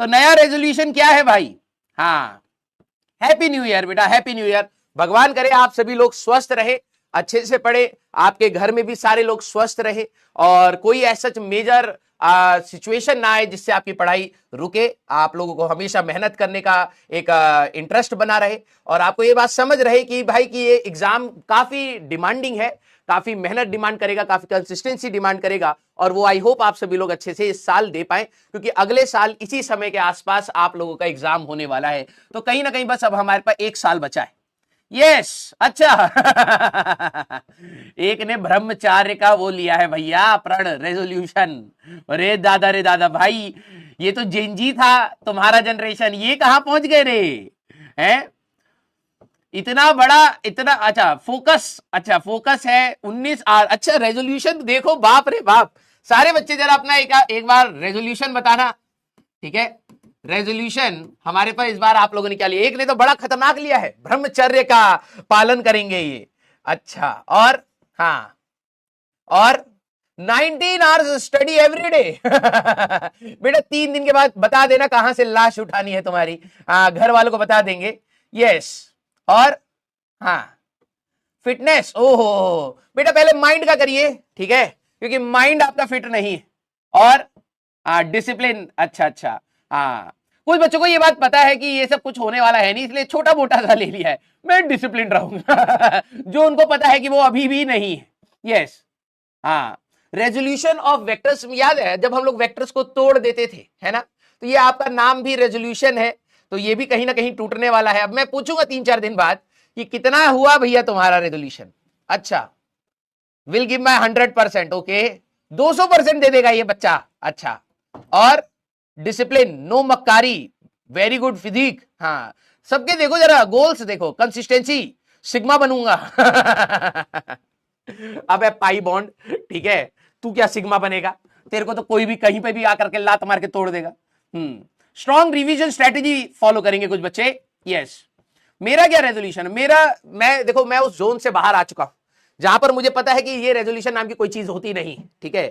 तो नया रेजोल्यूशन क्या है भाई? हाँ, हैप्पी न्यू ईयर बेटा, हैप्पी न्यू ईयर। भगवान करे आप सभी लोग स्वस्थ रहे, अच्छे से पढ़े, आपके घर में भी सारे लोग स्वस्थ रहे और कोई ऐसा मेजर सिचुएशन ना आए जिससे आपकी पढ़ाई रुके। आप लोगों को हमेशा मेहनत करने का एक इंटरेस्ट बना रहे और आपको ये बात समझ रहे कि भाई कि ये एग्जाम काफी डिमांडिंग है, काफी मेहनत डिमांड करेगा, काफी कंसिस्टेंसी डिमांड करेगा और वो आई होप आप सभी लोग अच्छे से इस साल दे पाए, क्योंकि अगले साल इसी समय के आसपास आप लोगों का एग्जाम होने वाला है। तो कहीं ना कहीं बस अब हमारे पास 1 साल बचा है। यस, अच्छा एक ने ब्रह्मचार्य का वो लिया है भैया, प्रण रेजोल्यूशन। अरे दादा रे दादा भाई, ये तो जेनजी था तुम्हारा जनरेशन, ये कहां पहुंच गए रे? हैं इतना बड़ा, इतना अच्छा फोकस, अच्छा फोकस है 19 आर। अच्छा रेजोल्यूशन देखो, बाप रे बाप। सारे बच्चे जरा अपना एक बार रेजोल्यूशन बताना, ठीक है? रेजोल्यूशन हमारे पास इस बार आप लोगों ने क्या लिया? एक ने तो बड़ा खतरनाक लिया है, ब्रह्मचर्य का पालन करेंगे ये। अच्छा, और हाँ, और 19 आवर्स स्टडी एवरी डे। बेटा 3 दिन के बाद बता देना कहां से लाश उठानी है तुम्हारी, घर वालों को बता देंगे। यस, और हाँ फिटनेस, ओहो बेटा पहले माइंड का करिए, ठीक है, क्योंकि माइंड आपका फिट नहीं है। और डिसिप्लिन, अच्छा अच्छा, हाँ कुछ बच्चों को ये बात पता है कि ये सब कुछ होने वाला है नहीं, इसलिए छोटा मोटा सा ले लिया है, मैं डिसिप्लिन रहूंगा। जो उनको पता है कि वो अभी भी नहीं है। यस, हाँ रेजोल्यूशन ऑफ वेक्टर्स, याद है जब हम लोग वेक्टर्स को तोड़ देते थे, है ना? तो ये आपका नाम भी रेजोल्यूशन है, तो ये भी कहीं ना कहीं टूटने वाला है। अब मैं पूछूंगा 3-4 दिन बाद कि कितना हुआ भैया तुम्हारा रेजोल्यूशन। अच्छा, विल गिव माई 100%, ओके 200% दे देगा ये बच्चा। अच्छा, और डिसिप्लिन, नो मक्कारी, वेरी गुड फिजिक, हाँ सबके देखो जरा गोल्स देखो, कंसिस्टेंसी, सिग्मा बनूंगा। अब है पाई बॉन्ड, ठीक है, तू क्या सिग्मा बनेगा? तेरे को तो कोई भी कहीं पे भी आकर के लात मार के तोड़ देगा। स्ट्रॉन्ग रिवीजन स्ट्रेटेजी फॉलो करेंगे कुछ बच्चे। यस, मेरा क्या रेजोल्यूशन है? मैं देखो, मैं उस जोन से बाहर आ चुका हूं जहां पर मुझे पता है कि ये रेजोल्यूशन नाम की कोई चीज होती नहीं, ठीक है?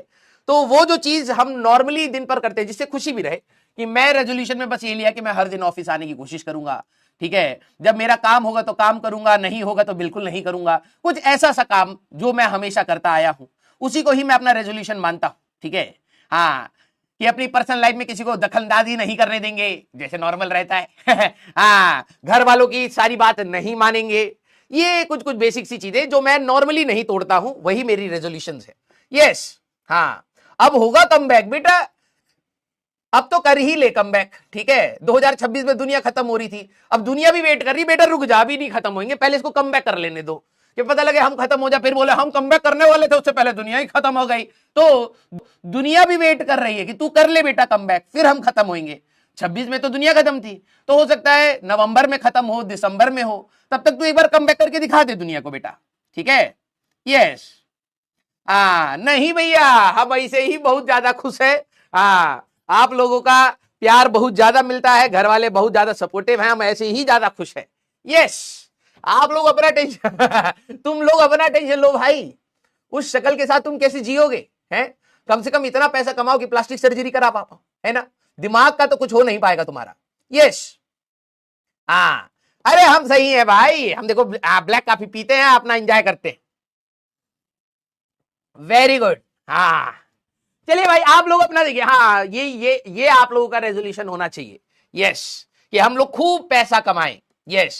तो वो जो चीज हम नॉर्मली दिन पर करते हैं जिससे खुशी भी रहे, कि मैं रेजोल्यूशन में बस ये लिया कि मैं हर दिन ऑफिस आने की कोशिश करूंगा, ठीक है? जब मेरा काम होगा तो काम करूंगा, नहीं होगा तो बिल्कुल नहीं करूंगा। कुछ ऐसा सा काम जो मैं हमेशा करता आया हूं, उसी को ही मैं अपना रेजोल्यूशन मानता हूं, ठीक है? हाँ, कि अपनी पर्सनल लाइफ में किसी को दखलंदाजी नहीं करने देंगे जैसे नॉर्मल रहता है। हाँ, घर वालों की सारी बात नहीं मानेंगे। ये कुछ कुछ बेसिक सी चीजें जो मैं नॉर्मली नहीं तोड़ता हूं, वही मेरी रेजोल्यूशंस है। यस, हाँ अब होगा कमबैक बेटा, अब तो कर ही ले कमबैक, ठीक है? 2026 में दुनिया खत्म हो रही थी, अब दुनिया भी वेट कर रही, बेटा रुक जा, अभी नहीं खत्म होंगे, पहले इसको कमबैक कर लेने दो, कि पता लगे हम खत्म हो जाए फिर बोले हम कमबैक करने वाले थे, उससे पहले दुनिया ही खत्म हो गई। तो दुनिया भी वेट कर रही है कि तू कर ले बेटा कमबैक, फिर हम खत्म होंगे। 26 में तो दुनिया खत्म थी, तो हो सकता है नवंबर में खत्म हो, दिसंबर में हो, तब तक तू एक बार कमबैक करके दिखा दे दुनिया को बेटा, ठीक है? यस, नहीं भैया, हम ऐसे ही बहुत ज्यादा खुश है। आप लोगों का प्यार बहुत ज्यादा मिलता है, घर वाले बहुत ज्यादा सपोर्टिव हैं, हम ऐसे ही ज्यादा खुश हैं। यस, आप लोग अपना टेंशन तुम लोग अपना टेंशन लो भाई, उस शक्ल के साथ तुम कैसे जियोगे? हैं, कम से कम इतना पैसा कमाओ कि प्लास्टिक सर्जरी करा पाओ, है ना? दिमाग का तो कुछ हो नहीं पाएगा तुम्हारा। यस, अरे हम सही है भाई, हम देखो ब्लैक कॉफी पीते हैं, अपना एंजॉय करते हैं। वेरी गुड, हाँ चलिए भाई आप लोग अपना देखिए। हाँ, ये आप लोगों का रेजोल्यूशन होना चाहिए। यस, कि हम लोग खूब पैसा कमाएं। यस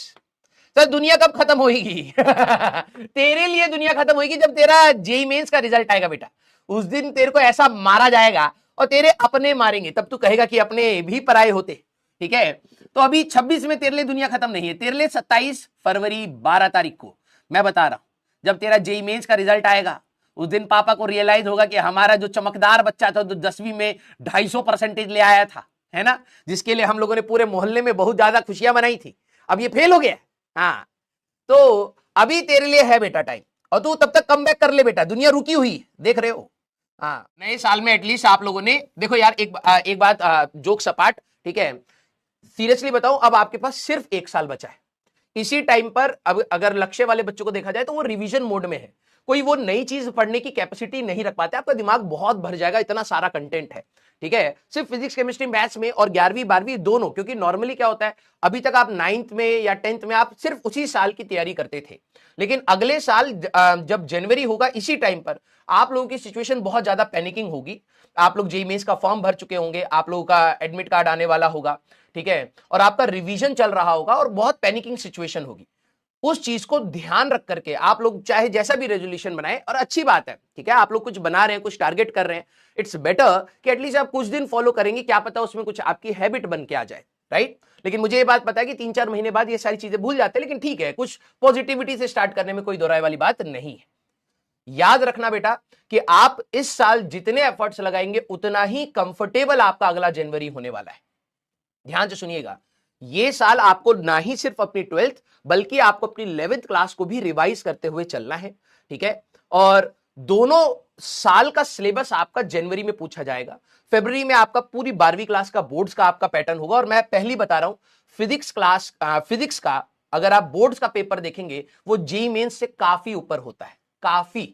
सर, दुनिया कब खत्म होगी? तेरे लिए दुनिया खत्म होगी जब तेरा जेईई मेंस का रिजल्ट आएगा बेटा, उस दिन तेरे को ऐसा मारा जाएगा और तेरे अपने मारेंगे, तब तू कहेगा कि अपने भी पराये होते, ठीक है? तो अभी 26 में तेरे लिए दुनिया खत्म नहीं है, तेरे लिए 27 फरवरी 12 तारीख को मैं बता रहा हूं, जब तेरा जेईई मेंस का रिजल्ट आएगा, उस दिन पापा को रियलाइज होगा कि हमारा जो चमकदार बच्चा था, जो 10वीं में 250% ले आया था, है ना, जिसके लिए हम लोगों ने पूरे मोहल्ले में बहुत ज्यादा खुशियां मनाई थी, अब ये फेल हो गया। हाँ, तो अभी तेरे लिए है बेटा टाइम, और तू तब तक कम बैक कर ले बेटा, दुनिया रुकी हुई देख रहे हो। हाँ, नए साल में एटलीस्ट आप लोगों ने देखो यार, एक बात जोक सपाट, ठीक है, सीरियसली बताऊं, अब आपके पास सिर्फ 1 साल बचा है। इसी टाइम पर अब अगर लक्ष्य वाले बच्चों को देखा जाए तो वो रिवीजन मोड में है, कोई वो नई चीज पढ़ने की कैपेसिटी नहीं रख पाते, आपका दिमाग बहुत भर जाएगा, इतना सारा कंटेंट है, ठीक है, सिर्फ फिजिक्स केमिस्ट्री मैथ्स में और 11वीं 12वीं दोनों, क्योंकि नॉर्मली क्या होता है, अभी तक आप 9th में या 10th में आप सिर्फ उसी साल की तैयारी करते थे, लेकिन अगले साल जब जनवरी होगा इसी टाइम पर आप लोगों की सिचुएशन बहुत ज्यादा पैनिकिंग होगी, आप लोग जेईई मेंस का फॉर्म भर चुके होंगे, आप लोगों का एडमिट कार्ड आने वाला होगा, ठीक है, और आपका रिवीजन चल रहा होगा और बहुत पैनिकिंग सिचुएशन होगी। उस चीज को ध्यान रख करके आप लोग चाहे जैसा भी रेजोल्यूशन बनाए, और अच्छी बात है, ठीक है, आप लोग कुछ बना रहे हैं, कुछ टारगेट कर रहे हैं, इट्स बेटर कि एटलीस्ट आप कुछ दिन फॉलो करेंगे, क्या पता उसमें कुछ आपकी हैबिट बन के आ जाए, राइट। लेकिन मुझे ये बात पता है कि 3-4 महीने बाद ये सारी चीजें भूल जाते हैं, लेकिन ठीक है, कुछ पॉजिटिविटी से स्टार्ट करने में कोई दो राय वाली बात नहीं है। याद रखना बेटा कि आप इस साल जितने एफर्ट्स लगाएंगे उतना ही कंफर्टेबल आपका अगला जनवरी होने वाला है। ध्यान से सुनिएगा, ये साल आपको ना ही सिर्फ अपनी 12th बल्कि आपको अपनी 11th क्लास को भी रिवाइज करते हुए चलना है, ठीक है, और दोनों साल का सिलेबस आपका जनवरी में पूछा जाएगा, फरवरी में आपका पूरी 12वीं क्लास का बोर्ड्स का आपका पैटर्न होगा। और मैं पहली बता रहा हूं, फिजिक्स का अगर आप बोर्ड्स का पेपर देखेंगे वो जेईई मेंस से काफी ऊपर होता है, काफी,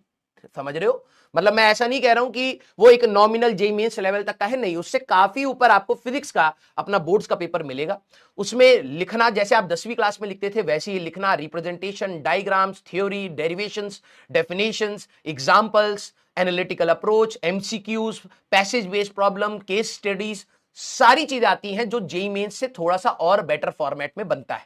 समझ रहे हो, मतलब मैं ऐसा नहीं कह रहा हूं कि वो एक नॉमिनल जेईई मेंस लेवल तक का है, नहीं, उससे काफी ऊपर आपको फिजिक्स का अपना बोर्ड्स का पेपर मिलेगा। उसमें लिखना जैसे आप 10वीं क्लास में लिखते थे वैसे ही लिखना, representation, diagrams, theory, derivations, definitions, examples, analytical approach, MCQs, passage based problem, case studies, सारी चीजें आती हैं जो जेईई मेंस से थोड़ा सा और बेटर फॉर्मेट में बनता है।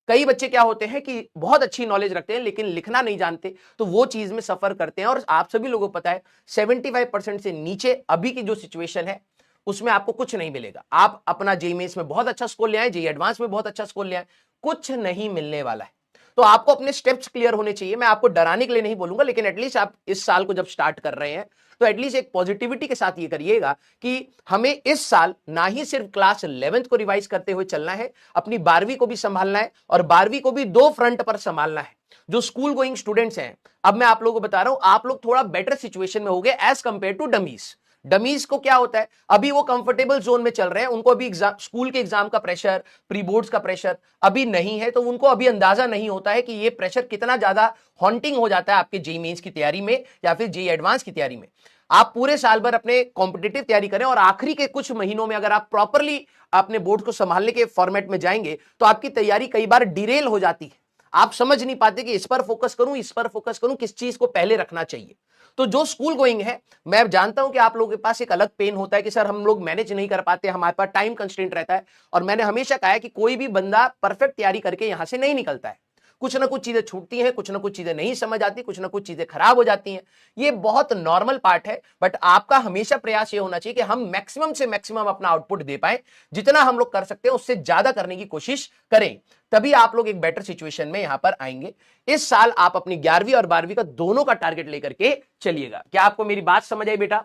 कई बच्चे क्या होते हैं कि बहुत अच्छी नॉलेज रखते हैं लेकिन लिखना नहीं जानते, तो वो चीज में सफर करते हैं। और आप सभी लोगों को पता है 75% से नीचे अभी की जो सिचुएशन है उसमें आपको कुछ नहीं मिलेगा। आप अपना जेईई मेंस में बहुत अच्छा स्कोर ले आए, जेईई एडवांस में बहुत अच्छा स्कोर ले आए, कुछ नहीं मिलने वाला है। तो आपको अपने स्टेप्स क्लियर होने चाहिए। मैं आपको डराने के लिए नहीं बोलूंगा, लेकिन एटलीस्ट आप इस साल को जब स्टार्ट कर रहे हैं तो एटलीस्ट एक पॉजिटिविटी के साथ ये करिएगा कि हमें इस साल ना ही सिर्फ क्लास 11th को रिवाइज करते हुए चलना है, अपनी 12वीं को भी संभालना है, और 12वीं को भी दो फ्रंट पर संभालना है। जो स्कूल गोइंग स्टूडेंट्स हैं, अब मैं आप लोगों को बता रहा हूं, आप लोग थोड़ा बेटर सिचुएशन में हो गए as compare to dummies. Dummies को क्या होता है, अभी वो कंफर्टेबल जोन में चल रहे हैं, उनको अभी स्कूल के एग्जाम का प्रेशर, प्री बोर्ड्स का प्रेशर अभी नहीं है, तो उनको अभी अंदाजा नहीं होता है कि ये प्रेशर कितना ज्यादा हॉन्टिंग हो जाता है आपके जेईई मेंस की तैयारी में या फिर जेईई एडवांस की तैयारी में। आप पूरे साल भर अपने कॉम्पिटिटिव तैयारी करें और आखिरी के कुछ महीनों में अगर आप प्रॉपरली अपने बोर्ड को संभालने के फॉर्मेट में जाएंगे तो आपकी तैयारी कई बार डिरेल हो जाती है। आप समझ नहीं पाते कि इस पर फोकस करूं, इस पर फोकस करूं, किस चीज को पहले रखना चाहिए। तो जो स्कूल गोइंग है, मैं जानता हूं कि आप लोगों के पास एक अलग पेन होता है कि सर हम लोग मैनेज नहीं कर पाते, हमारे पास टाइम कंस्ट्रेंट रहता है। और मैंने हमेशा कहा है कि कोई भी बंदा परफेक्ट तैयारी करके यहां से नहीं निकलता है, कुछ ना कुछ चीजें छूटती हैं, कुछ ना कुछ चीजें नहीं समझ आती, कुछ ना कुछ चीजें खराब हो जाती हैं, ये बहुत नॉर्मल पार्ट है। बट आपका हमेशा प्रयास ये होना चाहिए कि हम मैक्सिमम से मैक्सिमम अपना आउटपुट दे पाए, जितना हम लोग कर सकते हैं उससे ज्यादा करने की कोशिश करें, तभी आप लोग एक बेटर सिचुएशन में यहां पर आएंगे। इस साल आप अपनी 11वीं और 12वीं का दोनों का टारगेट लेकर के चलिएगा। क्या आपको मेरी बात समझ आई बेटा?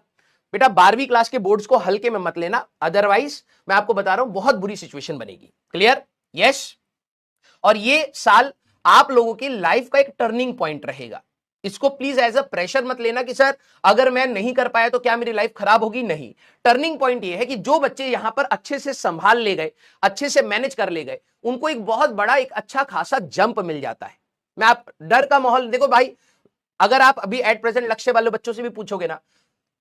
बेटा 12वीं क्लास के बोर्ड्स को हल्के में मत लेना, अदरवाइज मैं आपको बता रहा हूं बहुत बुरी सिचुएशन बनेगी। क्लियर? यस। और ये साल आप लोगों की लाइफ का एक टर्निंग पॉइंट रहेगा। इसको प्लीज एज अ प्रेशर मत लेना कि सर अगर मैं नहीं कर पाया तो क्या मेरी लाइफ खराब होगी, नहीं। टर्निंग पॉइंट ये है कि जो बच्चे यहां पर अच्छे से संभाल ले गए, अच्छे से मैनेज कर ले गए, उनको एक बहुत बड़ा एक अच्छा खासा जंप मिल जाता है। मैं आप डर का माहौल देखो भाई, अगर आप अभी एट प्रेजेंट लक्ष्य वाले बच्चों से भी पूछोगे ना,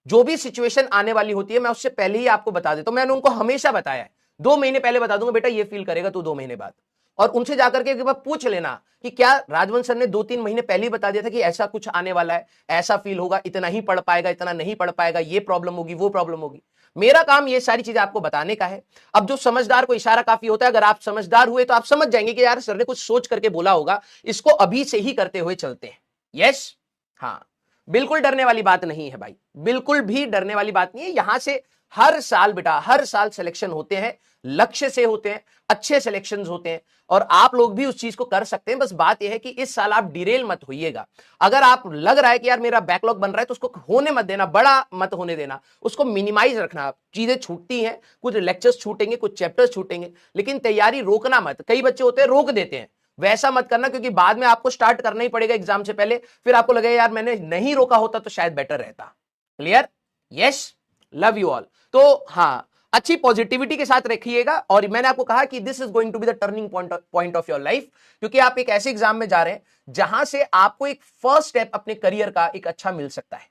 जो भी सिचुएशन आने वाली होती है मैं उससे पहले ही आपको बता देता हूं। मैंने उनको हमेशा बताया है, 2 महीने पहले बता दूंगा, बेटा ये फील करेगा तू 2 महीने बाद। और उनसे जाकर के एक बार पूछ लेना कि क्या राजवंश सर ने 2-3 महीने पहले ही बता दिया था कि ऐसा कुछ आने वाला है, ऐसा फील होगा, इतना ही पढ़ पाएगा, इतना नहीं पढ़ पाएगा, ये प्रॉब्लम होगी, वो प्रॉब्लम होगी। मेरा काम ये सारी चीजें आपको बताने का है। अब जो समझदार को इशारा काफी होता है, अगर आप समझदार हुए तो आप समझ जाएंगे कि यार सर ने कुछ सोच करके बोला होगा, इसको अभी से ही करते हुए चलते हैं। यस, हाँ, बिल्कुल डरने वाली बात नहीं है भाई, बिल्कुल भी डरने वाली बात नहीं है। यहां से हर साल बेटा, हर साल सिलेक्शन होते हैं, लक्ष्य से होते हैं, अच्छे सिलेक्शंस होते हैं, और आप लोग भी उस चीज को कर सकते हैं। बस बात यह है कि इस साल आप डिरेल मत होइएगा। अगर आप लग रहा है कि यार मेरा बैकलॉग बन रहा है तो उसको होने मत देना, बड़ा मत होने देना, उसको मिनिमाइज रखना। चीजें छूटती हैं, कुछ लेक्चर्स छूटेंगे, कुछ चैप्टर्स छूटेंगे, लेकिन तैयारी रोकना मत। कई बच्चे होते हैं रोक देते हैं, वैसा मत करना, क्योंकि बाद में आपको स्टार्ट करना ही पड़ेगा एग्जाम से पहले, फिर आपको लगेगा यार मैंने नहीं रोका होता तो शायद बेटर रहता। Clear? Yes, love you all. तो हाँ, अच्छी पॉजिटिविटी के साथ रखिएगा। और मैंने आपको कहा कि this is going to be the turning point of your life, क्योंकि आप एक ऐसे एग्जाम में जा रहे हैं जहां से आपको एक फर्स्ट स्टेप अपने करियर का एक अच्छा मिल सकता है।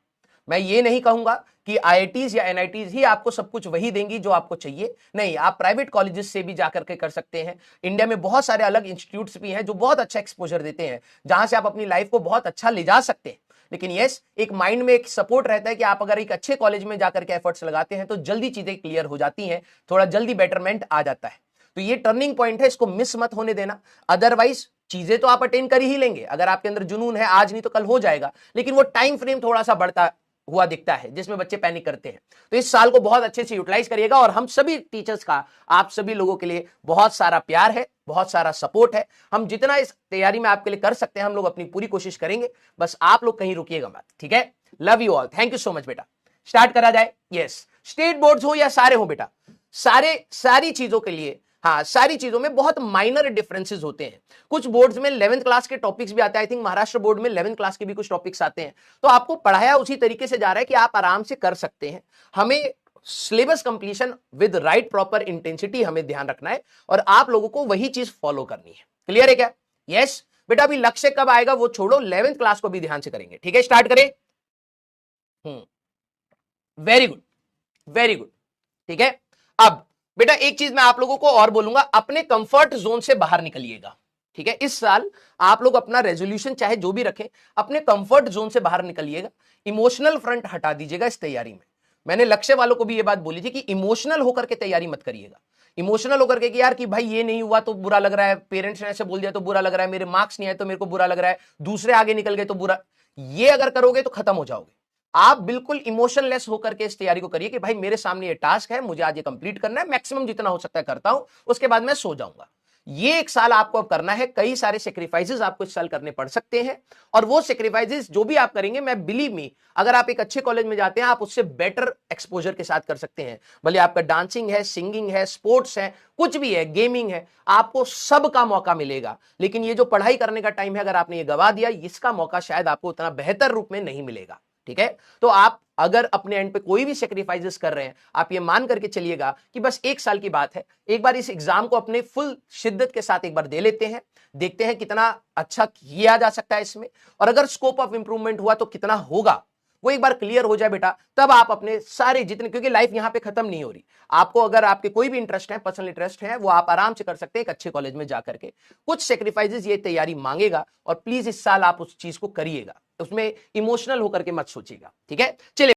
मैं ये नहीं कहूंगा कि आईआईटीज या एनआईटीज ही आपको सब कुछ वही देंगी जो आपको चाहिए, नहीं, आप प्राइवेट कॉलेजेस से भी जाकर के कर सकते हैं। इंडिया में बहुत सारे अलग इंस्टीट्यूट्स भी हैं जो बहुत अच्छा एक्सपोजर देते हैं, जहां से आप अपनी लाइफ को बहुत अच्छा ले जा सकते हैं। लेकिन यस, एक माइंड में एक सपोर्ट रहता है कि आप अगर एक अच्छे कॉलेज में जाकर के एफर्ट्स लगाते हैं तो जल्दी चीजें क्लियर हो जाती हैं, थोड़ा जल्दी बेटरमेंट आ जाता है। तो ये टर्निंग पॉइंट है, इसको मिस मत होने देना। अदरवाइज चीजें तो आप अटेन कर ही लेंगे, अगर आपके अंदर जुनून है, आज नहीं तो कल हो जाएगा, लेकिन वो टाइम फ्रेम थोड़ा सा बढ़ता हुआ दिखता है जिसमें बच्चे पैनिक करते हैं। तो इस साल को बहुत अच्छे से यूटिलाइज करिएगा, और हम सभी टीचर्स का आप सभी लोगों के लिए बहुत सारा प्यार है, बहुत सारा सपोर्ट है। हम जितना इस तैयारी में आपके लिए कर सकते हैं हम लोग अपनी पूरी कोशिश करेंगे, बस आप लोग कहीं रुकिएगा मत, ठीक है। Love you all, thank you so much बेटा। स्टार्ट करा जाए। यस, स्टेट बोर्ड्स हो या सारे हो बेटा, सारी चीजों के लिए, हाँ, सारी चीजों में बहुत माइनर डिफरेंसेस होते हैं। कुछ बोर्ड्स में 11th क्लास के टॉपिक्स भी आते हैं, आई थिंक महाराष्ट्र बोर्ड में 11th क्लास के भी कुछ टॉपिक्स आते हैं। तो आपको पढ़ाया उसी तरीके से जा रहा है कि आप आराम से कर सकते हैं। हमें syllabus completion with right proper intensity हमें ध्यान रखना है, और आप लोगों को वही चीज फॉलो करनी है। क्लियर है क्या? यस बेटा, अभी लक्ष्य कब आएगा वो छोड़ो, 11th क्लास को भी ध्यान से करेंगे, ठीक है। स्टार्ट करें। वेरी गुड, वेरी गुड, ठीक है। अब बेटा एक चीज मैं आप लोगों को और बोलूंगा, अपने कंफर्ट जोन से बाहर निकलिएगा, ठीक है। इस साल आप लोग अपना रेजोल्यूशन चाहे जो भी रखें, अपने कंफर्ट जोन से बाहर निकलिएगा। इमोशनल फ्रंट हटा दीजिएगा इस तैयारी में। मैंने लक्ष्य वालों को भी ये बात बोली थी कि इमोशनल होकर के तैयारी मत करिएगा। इमोशनल होकर के कि यार कि भाई ये नहीं हुआ तो बुरा लग रहा है, पेरेंट्स ने ऐसे बोल दिया तो बुरा लग रहा है, मेरे मार्क्स नहीं आए तो मेरे को बुरा लग रहा है, दूसरे आगे निकल गए तो बुरा, ये अगर करोगे तो खत्म हो जाओगे। आप बिल्कुल इमोशनलेस होकर के इस तैयारी को करिए कि भाई मेरे सामने ये टास्क है, मुझे आज ये कंप्लीट करना है, मैक्सिमम जितना हो सकता है करता हूं, उसके बाद मैं सो जाऊंगा। ये एक साल आपको अब करना है। कई सारे सेक्रीफाइसेस आपको इस साल करने पड़ सकते हैं, और वो सेक्रीफाइसेस जो भी आप करेंगे, मैं बिलीव मी, अगर आप एक अच्छे कॉलेज में जाते हैं आप उससे बेटर एक्सपोजर के साथ कर सकते हैं। भले आपका डांसिंग है, सिंगिंग है, स्पोर्ट्स है, कुछ भी है, गेमिंग है, आपको सब का मौका मिलेगा। लेकिन ये जो पढ़ाई करने का टाइम है, अगर आपने ये गवा दिया, इसका मौका शायद आपको उतना बेहतर रूप में नहीं मिलेगा, ठीक है। तो आप अगर अपने एंड पे कोई भी सेक्रीफाइसेस कर रहे हैं, आप ये मान करके चलिएगा कि बस एक साल की बात है, एक बार इस एग्जाम को अपने फुल शिद्दत के साथ एक बार दे लेते हैं, देखते हैं कितना अच्छा किया जा सकता है इसमें, और अगर स्कोप ऑफ इंप्रूवमेंट हुआ तो कितना होगा, वो एक बार क्लियर हो जाए बेटा, तब आप अपने सारे जितने, क्योंकि लाइफ यहां पे खत्म नहीं हो रही, आपको अगर आपके कोई भी इंटरेस्ट है, पर्सनल इंटरेस्ट है, वो आप आराम से कर सकते हैं एक अच्छे कॉलेज में जाकर के। कुछ सेक्रीफाइसेस ये तैयारी मांगेगा, और प्लीज इस साल आप उस चीज को करिएगा, उसमें इमोशनल होकर के मत सोचिएगा, ठीक है। चलिए।